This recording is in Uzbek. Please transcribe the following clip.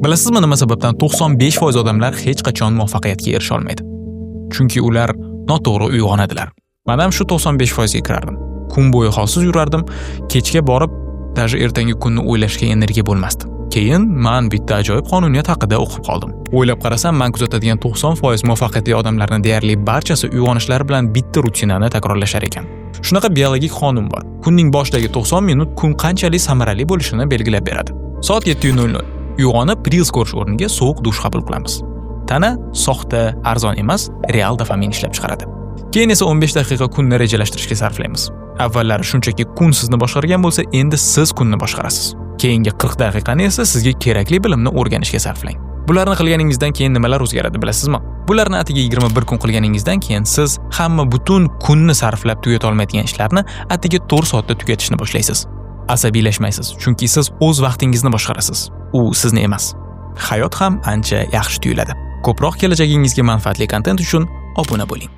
Bilasizmi nima sababdan 95% odamlar hech qachon muvaffaqiyatga erisha olmaydi? Chunki ular noto'g'ri uyg'onadilar. Men ham shu 95% ga kirardim. Kun bo'yi holsiz yurardim, kechga borib, даже ertangi kunni o'ylashga energiya bo'lmasdi. Keyin men bitta ajoyib qonuniyat haqida o'qib qoldim. O'ylab qarasam, men kuzatadigan 90% muvaffaqiyatli odamlarning deyarli barchasi uyg'onishlari bilan bitta rutinani takrorlashar ekan. Shunaqa biologik qonun bor. Kunning boshidagi 90 minut kun qanchalik samarali bo'lishini belgilab beradi. Soat 7:00 uyg'onib, reels ko'rish o'rniga sovuq dush qabul qilamiz. Tana soxta, arzon emas, real dopamin ishlab chiqaradi. Keyin esa 15 daqiqa kunni rejalashtirishga sarflaymiz. Avvallari shunchaki kun sizni boshqargan bo'lsa, endi siz kunni boshqarasiz. Keyingi 40 daqiqani esa sizga kerakli bilimni o'rganishga sarflang. Bularni qilganingizdan keyin nimalar o'zgaradi bilasizmi? Bularni atiga 21 kun qilganingizdan keyin siz hamma butun kunni sarflab tugata olmaydigan ishlarni atiga 4 soatda tugatishni boshlaysiz. Asabiylashmaysiz, chunki siz o'z vaqtingizni boshqarasiz. U sizni emas. Hayot ham ancha yaxshi tuyuladi. Ko'proq kelajagingizga manfaatli kontent uchun obuna bo'ling.